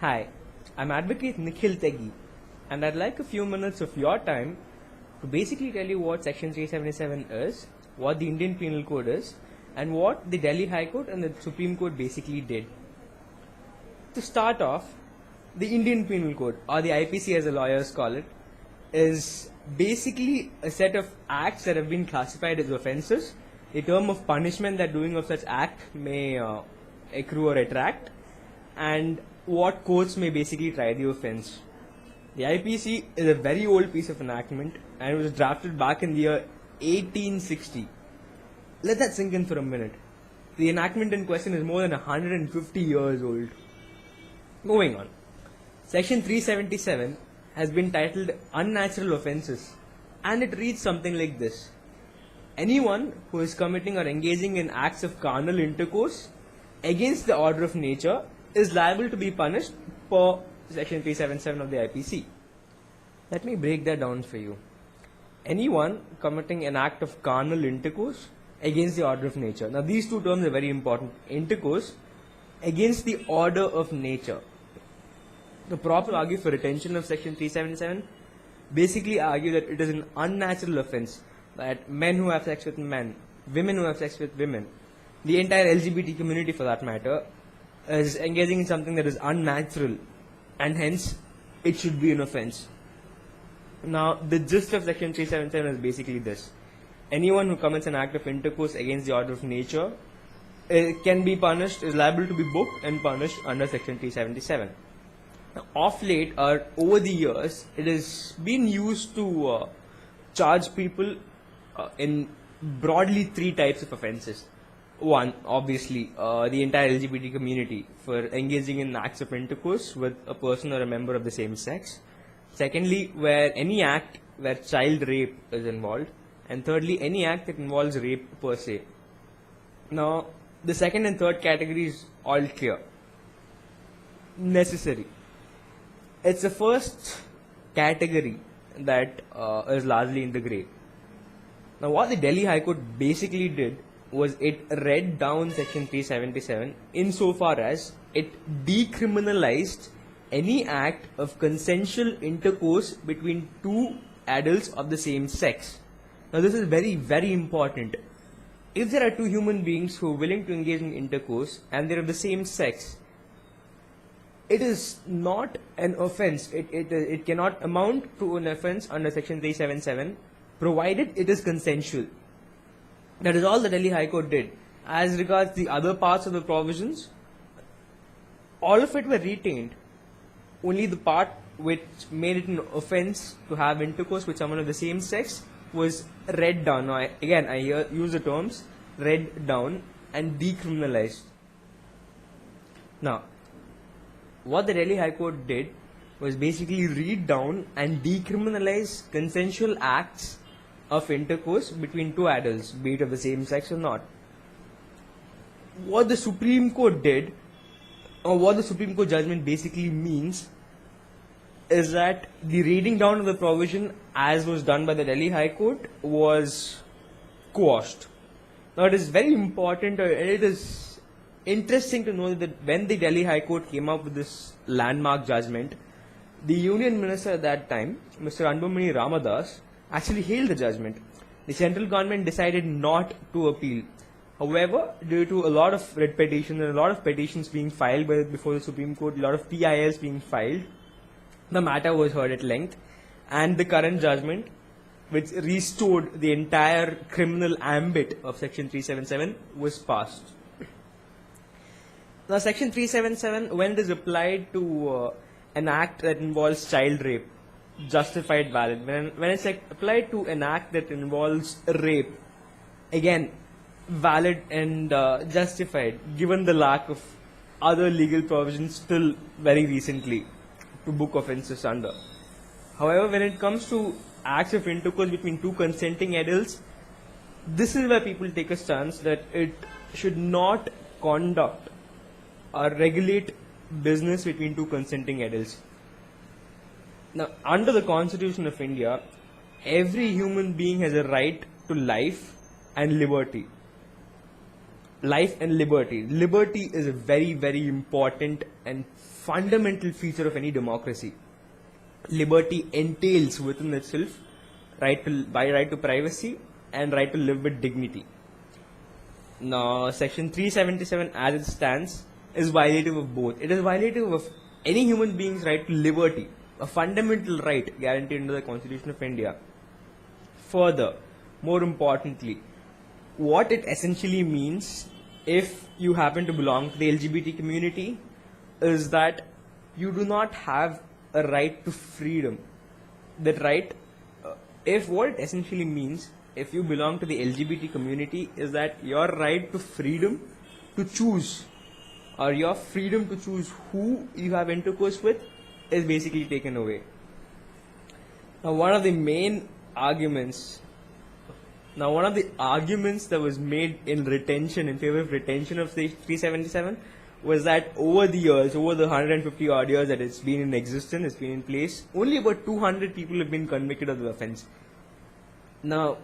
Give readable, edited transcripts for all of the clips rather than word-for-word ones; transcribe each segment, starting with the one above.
Hi, I'm Advocate Nikhil, and I'd like a few minutes of your time to basically tell you what Section 377 is, what the Indian Penal Code is, and what the Delhi High Court and the Supreme Court basically did. To start off, the Indian Penal Code, or the IPC as the lawyers call it, is basically a set of acts that have been classified as offences. The term of punishment that doing of such act may accrue or retract, and what courts may basically try the offence. The IPC is a very old piece of enactment, and it was drafted back in the year 1860. Let that sink in for a minute. The enactment in question is more than 150 years old. Moving on. Section 377 has been titled Unnatural Offences, and it reads something like this. Anyone who is committing or engaging in acts of carnal intercourse against the order of nature is liable to be punished per Section 377 of the IPC. Let me break that down for you. Anyone committing an act of carnal intercourse against the order of nature. Now these two terms are very important. Intercourse against the order of nature. The proper argue for retention of Section 377 basically argue that it is an unnatural offence, that men who have sex with men, women who have sex with women, the entire LGBT community for that matter, is engaging in something that is unnatural, and hence it should be an offence. Now the gist of Section 377 is basically this. Anyone who commits an act of intercourse against the order of nature can be punished, is liable to be booked and punished under Section 377. Now, of late, or over the years, it has been used to charge people in broadly three types of offences. One, obviously, the entire LGBT community for engaging in acts of intercourse with a person or a member of the same sex. Secondly, where any act where child rape is involved. And thirdly, any act that involves rape per se. Now, the second and third categories all clear. Necessary. It's the first category that is largely in the grey. Now, what the Delhi High Court basically did was it read down Section 377 insofar as it decriminalized any act of consensual intercourse between two adults of the same sex. Now this is very, very important. If there are two human beings who are willing to engage in intercourse and they are of the same sex, it is not an offence. It cannot amount to an offence under Section 377 provided it is consensual. That is all the Delhi High Court did. As regards the other parts of the provisions, all of it were retained. Only the part which made it an offence to have intercourse with someone of the same sex was read down. Now, I use the terms read down and decriminalized. Now, what the Delhi High Court did was basically read down and decriminalize consensual acts of intercourse between two adults, be it of the same sex or not. What the Supreme Court did, or what the Supreme Court judgment basically means, is that the reading down of the provision as was done by the Delhi High Court was quashed. Now it is very important, and it is interesting to know that when the Delhi High Court came up with this landmark judgment, the Union Minister at that time, Mr. Anbumani Ramadas, actually hailed the judgment. The central government decided not to appeal. However, due to a lot of writ petitions and a lot of petitions being filed before the Supreme Court, a lot of PILs being filed, the matter was heard at length, and the current judgment, which restored the entire criminal ambit of Section 377, was passed. Now, Section 377, when it is applied to an act that involves child rape, justified, valid. When it's applied to an act that involves rape, again, valid and justified, given the lack of other legal provisions still very recently to book offences under. However, when it comes to acts of intercourse between two consenting adults, this is where people take a stance that it should not conduct or regulate business between two consenting adults. Now, under the Constitution of India, every human being has a right to life and liberty. life and liberty. Liberty is a very, very important and fundamental feature of any democracy. Liberty entails within itself right to privacy and right to live with dignity. Now, Section 377 as it stands is violative of both. It is violative of any human being's right to liberty, a fundamental right guaranteed under the Constitution of India. Further, more importantly, what it essentially means if you happen to belong to the LGBT community is that you do not have a right to freedom. That right, if what it essentially means if you belong to the LGBT community is that your right to freedom to choose or your freedom to choose who you have intercourse with is basically taken away. Now, one of the arguments that was made in favor of retention of the 377 was that over the years, over the 150 odd years that it's been in existence, it's been in place, only about 200 people have been convicted of the offense. Now,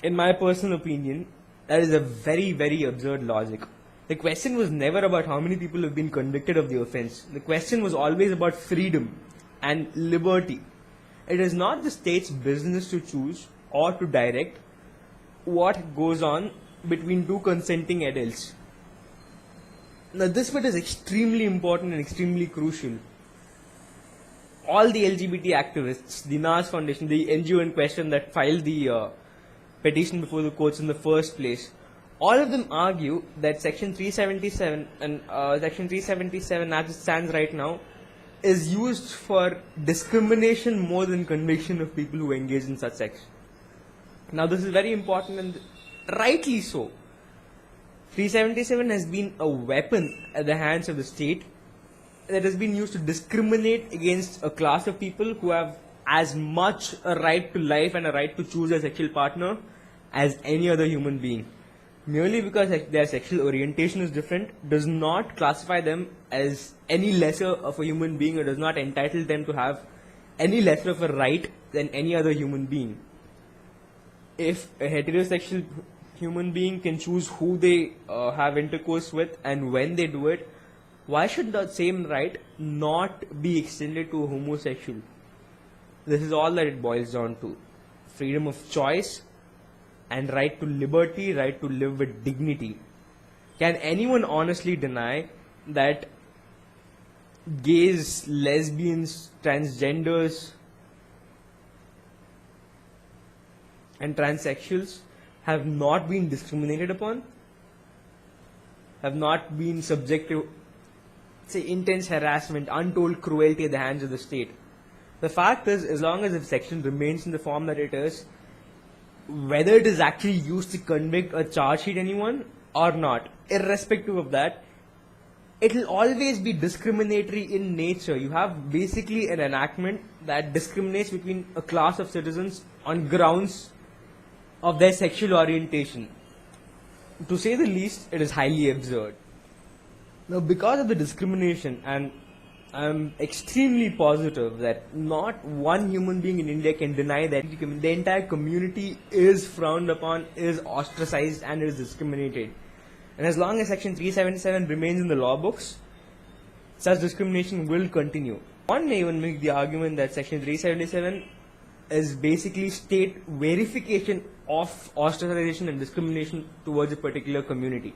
in my personal opinion, that is a very, very absurd logic. The question was never about how many people have been convicted of the offense. The question was always about freedom and liberty. It is not the state's business to choose or to direct what goes on between two consenting adults. Now, this bit is extremely important and extremely crucial. All the LGBT activists, the NAS Foundation, the NGO in question that filed the petition before the courts in the first place, all of them argue that Section 377 and Section 377 as it stands right now is used for discrimination more than conviction of people who engage in such acts. Now, this is very important and rightly so. 377 has been a weapon at the hands of the state that has been used to discriminate against a class of people who have as much a right to life and a right to choose a sexual partner as any other human being. Merely because their sexual orientation is different does not classify them as any lesser of a human being or does not entitle them to have any lesser of a right than any other human being. If a heterosexual human being can choose who they have intercourse with and when they do it, why should that same right not be extended to a homosexual? This is all that it boils down to. Freedom of choice and right to liberty, right to live with dignity. Can anyone honestly deny that gays, lesbians, transgenders and transsexuals have not been discriminated upon? Have not been subject to, say, intense harassment, untold cruelty at the hands of the state? The fact is, as long as the section remains in the form that it is, whether it is actually used to convict or charge sheet anyone or not, irrespective of that, it will always be discriminatory in nature. You have basically an enactment that discriminates between a class of citizens on grounds of their sexual orientation. To say the least, it is highly absurd. Now, because of the discrimination, and I'm extremely positive that not one human being in India can deny that the entire community is frowned upon, is ostracized, and is discriminated. And as long as Section 377 remains in the law books, such discrimination will continue. One may even make the argument that Section 377 is basically state verification of ostracization and discrimination towards a particular community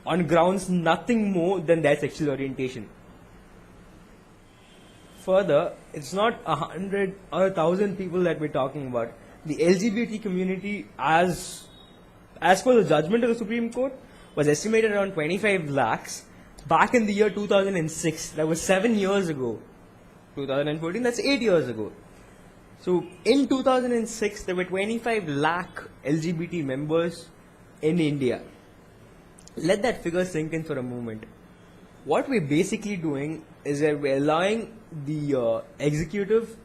on grounds nothing more than their sexual orientation. Further, it's not 100 or 1,000 people that we're talking about. The LGBT community, as per the judgment of the Supreme Court, was estimated around 25 lakhs back in the year 2006. That was 7 years ago. 2014, that's 8 years ago. So, in 2006, there were 25 lakh LGBT members in India. Let that figure sink in for a moment. What we're basically doing is that we're allowing the executive,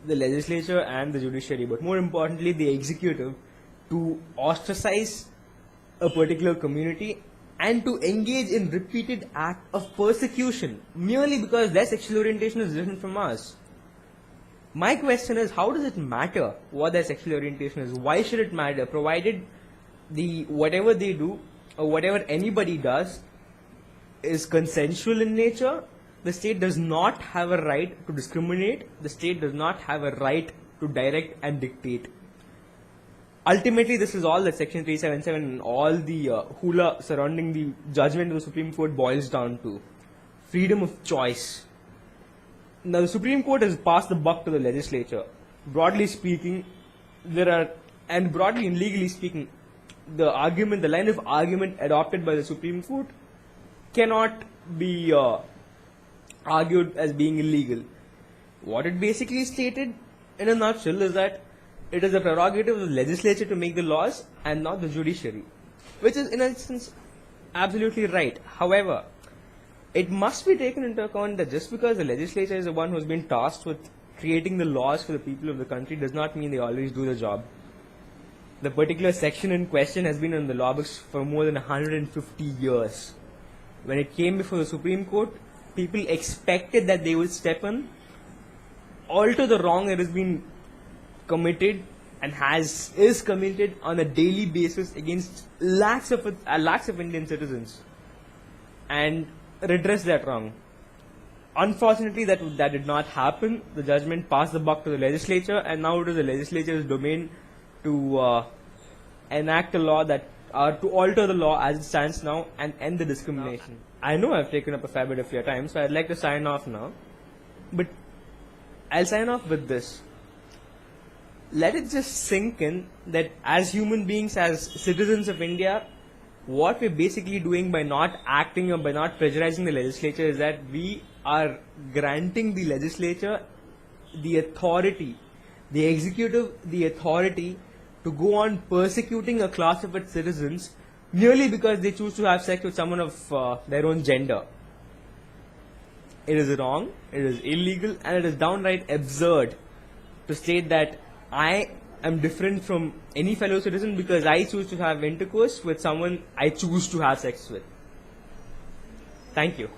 the legislature and the judiciary, but more importantly the executive, to ostracize a particular community and to engage in repeated act of persecution merely because their sexual orientation is different from ours. My question is, how does it matter what their sexual orientation is? Why should it matter, provided whatever they do or whatever anybody does is consensual in nature. The state does not have a right to discriminate. The state does not have a right to direct and dictate. Ultimately, this is all that Section 377 and all the hula surrounding the judgment of the Supreme Court boils down to. Freedom of choice. Now, the Supreme Court has passed the buck to the legislature. Broadly speaking, broadly and legally speaking, the line of argument adopted by the Supreme Court cannot be argued as being illegal. What it basically stated in a nutshell is that it is a prerogative of the legislature to make the laws and not the judiciary, which is in a sense absolutely right. However, it must be taken into account that just because the legislature is the one who has been tasked with creating the laws for the people of the country does not mean they always do the job. The particular section in question has been on the law books for more than 150 years. When it came before the Supreme Court, people expected that they would step in, alter the wrong that has been committed and is committed on a daily basis against lakhs of Indian citizens, and redress that wrong. Unfortunately, that did not happen. The judgment passed the buck to the legislature, and now it is the legislature's domain to enact a law to alter the law as it stands now and end the discrimination. I know I've taken up a fair bit of your time, so I'd like to sign off now. But I'll sign off with this. Let it just sink in that as human beings, as citizens of India, what we're basically doing by not acting or by not pressurizing the legislature is that we are granting the legislature the authority, the executive, the authority to go on persecuting a class of its citizens merely because they choose to have sex with someone of their own gender. It is wrong, it is illegal, and it is downright absurd to state that I am different from any fellow citizen because I choose to have intercourse with someone I choose to have sex with. Thank you.